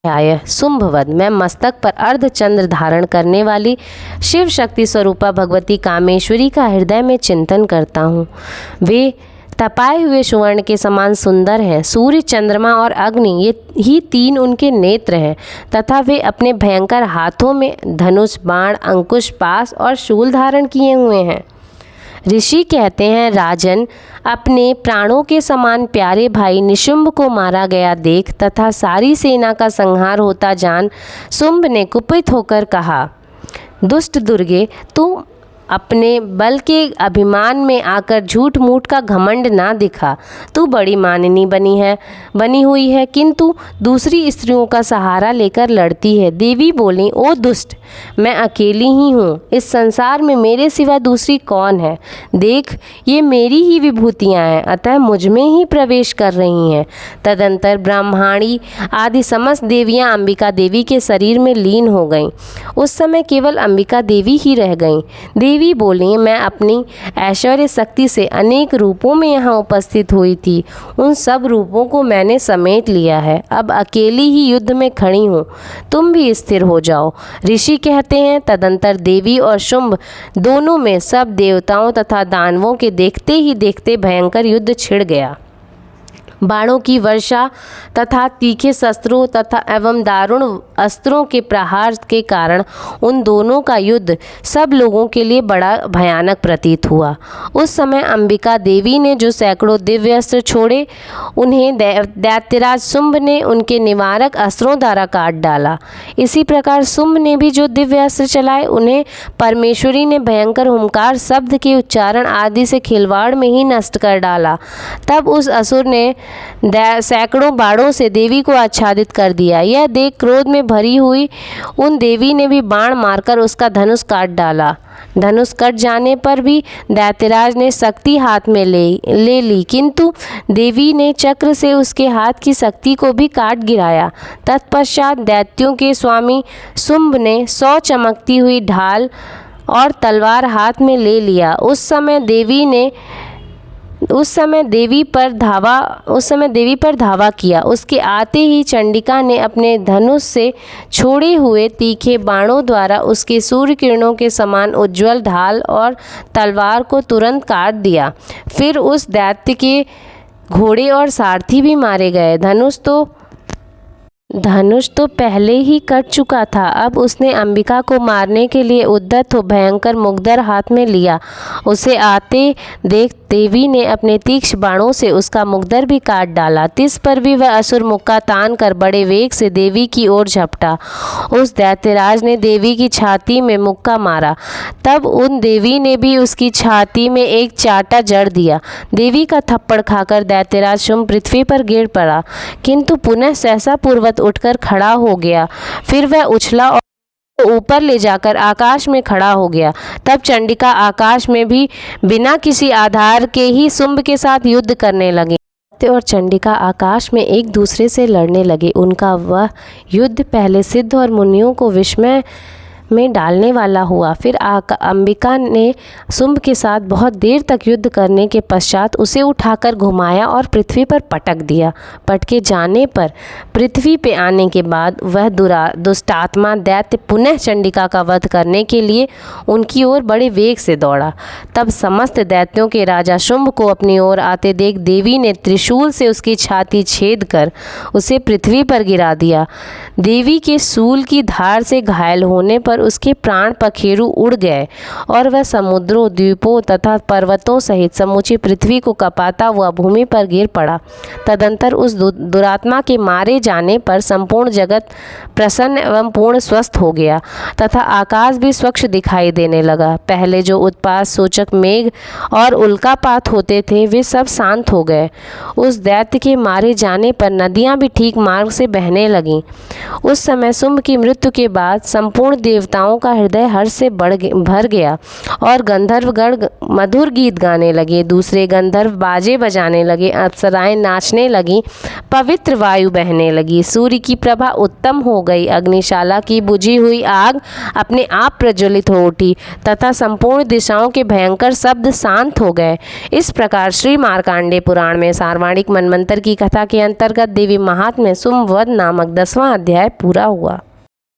आय शुंभवद। मैं मस्तक पर अर्धचंद्र धारण करने वाली शिव शक्ति स्वरूपा भगवती कामेश्वरी का हृदय में चिंतन करता हूँ। वे तपाए हुए सुवर्ण के समान सुंदर हैं। सूर्य, चंद्रमा और अग्नि ये ही तीन उनके नेत्र हैं तथा वे अपने भयंकर हाथों में धनुष, बाण, अंकुश, पास और शूल धारण किए हुए हैं। ऋषि कहते हैं, राजन, अपने प्राणों के समान प्यारे भाई निशुंभ को मारा गया देख तथा सारी सेना का संहार होता जान शुंभ ने कुपित होकर कहा, दुष्ट दुर्गे, तू अपने बल के अभिमान में आकर झूठ मूठ का घमंड ना दिखा। तू बड़ी माननी बनी हुई है, किंतु दूसरी स्त्रियों का सहारा लेकर लड़ती है। देवी बोली, ओ दुष्ट, मैं अकेली ही हूँ। इस संसार में मेरे सिवा दूसरी कौन है? देख, ये मेरी ही विभूतियाँ हैं, अतः मुझ में ही प्रवेश कर रही हैं। तदंतर ब्रह्माणी आदि समस्त देवियाँ अंबिका देवी के शरीर में लीन हो गईं। उस समय केवल अंबिका देवी ही रह गईं। देवी बोली, मैं अपनी ऐश्वर्य शक्ति से अनेक रूपों में यहाँ उपस्थित हुई थी। उन सब रूपों को मैंने समेट लिया है। अब अकेली ही युद्ध में खड़ी हूँ। तुम भी स्थिर हो जाओ। ऋषि कहते हैं, तदंतर देवी और शुंभ दोनों में सब देवताओं तथा दानवों के देखते ही देखते भयंकर युद्ध छिड़ गया। बाणों की वर्षा तथा तीखे शस्त्रों तथा एवं दारुण अस्त्रों के प्रहार के कारण उन दोनों का युद्ध सब लोगों के लिए बड़ा भयानक प्रतीत हुआ। उस समय अंबिका देवी ने जो सैकड़ों दिव्य अस्त्र छोड़े, उन्हें दैत्यराज शुंभ ने उनके निवारक अस्त्रों द्वारा काट डाला। इसी प्रकार शुंभ ने भी जो दिव्य अस्त्र चलाए, उन्हें परमेश्वरी ने भयंकर हुंकार शब्द के उच्चारण आदि से खिलवाड़ में ही नष्ट कर डाला। तब उस असुर ने सैकड़ों बाणों से देवी को आच्छादित कर दिया। यह देख क्रोध में भरी हुई उन देवी ने भी बाण मारकर उसका धनुष काट डाला। धनुष कट जाने पर भी दैत्यराज ने शक्ति हाथ में ले ली, किंतु देवी ने चक्र से उसके हाथ की शक्ति को भी काट गिराया। तत्पश्चात दैत्यों के स्वामी शुंभ ने 100 चमकती हुई ढाल और तलवार हाथ में ले लिया। उस समय देवी पर धावा किया। उसके आते ही चंडिका ने अपने धनुष से छोड़े हुए तीखे बाणों द्वारा उसके सूर्य किरणों के समान उज्ज्वल ढाल और तलवार को तुरंत काट दिया। फिर उस दैत्य के घोड़े और सारथी भी मारे गए। धनुष तो पहले ही कट चुका था। अब उसने अंबिका को मारने के लिए उद्यत हो भयंकर मुग्धर हाथ में लिया। उसे आते देख देवी ने अपने तीक्ष्ण बाणों से उसका मुग्धर भी काट डाला। तिस पर भी वह असुर मुक्का तान कर बड़े वेग से देवी की ओर झपटा। उस दैत्यराज ने देवी की छाती में मुक्का मारा। तब उन देवी ने भी उसकी छाती में एक चाटा जड़ दिया। देवी का थप्पड़ खाकर दैत्यराज शुंभ पृथ्वी पर गिर पड़ा, किंतु पुनः सहसा पूर्वत उठकर खड़ा हो गया। फिर वह उछला और ऊपर ले जाकर आकाश में खड़ा हो गया। तब चंडिका आकाश में भी बिना किसी आधार के ही शुंभ के साथ युद्ध करने लगी। दैत्य और चंडिका आकाश में एक दूसरे से लड़ने लगे। उनका वह युद्ध पहले सिद्ध और मुनियों को विस्मय में डालने वाला हुआ। फिर अंबिका ने शुंभ के साथ बहुत देर तक युद्ध करने के पश्चात उसे उठाकर घुमाया और पृथ्वी पर पटक दिया। पटके जाने पर पृथ्वी पे आने के बाद वह दुष्टात्मा दैत्य पुनः चंडिका का वध करने के लिए उनकी ओर बड़े वेग से दौड़ा। तब समस्त दैत्यों के राजा शुंभ को अपनी ओर आते देख देवी ने त्रिशूल से उसकी छाती छेद कर उसे पृथ्वी पर गिरा दिया। देवी के शूल की धार से घायल होने पर उसके प्राण पखेरु उड़ गए और वह समुद्रों, द्वीपों तथा पर्वतों सहित समूची पृथ्वी को कपाता हुआ भूमि पर गिर पड़ा। तदंतर उस दुरात्मा के मारे जाने पर संपूर्ण जगत प्रसन्न एवं पूर्ण स्वस्थ हो गया तथा आकाश भी स्वच्छ दिखाई देने लगा। पहले जो उत्पात सूचक मेघ और उल्कापात होते थे, वे सब शांत हो गए। उस दैत्य के मारे जाने पर नदियां भी ठीक मार्ग से बहने लगीं। उस समय शुंभ की मृत्यु के बाद संपूर्ण देवताओं का हृदय हर्ष से भर गया और गंधर्वगण मधुर गीत गाने लगे। दूसरे गंधर्व बाजे बजाने लगे, अप्सराएं नाचने लगीं, पवित्र वायु बहने लगी, सूर्य की प्रभा उत्तम हो गई। अग्निशाला की बुझी हुई आग अपने आप प्रज्वलित हो उठी तथा संपूर्ण दिशाओं के भयंकर शब्द शांत हो गए। इस प्रकार श्री मार्कंडेय पुराण में सार्वणिक मनवंतर की कथा के अंतर्गत देवी महात्म्य सुमवध नामक 10वां अध्याय पूरा हुआ।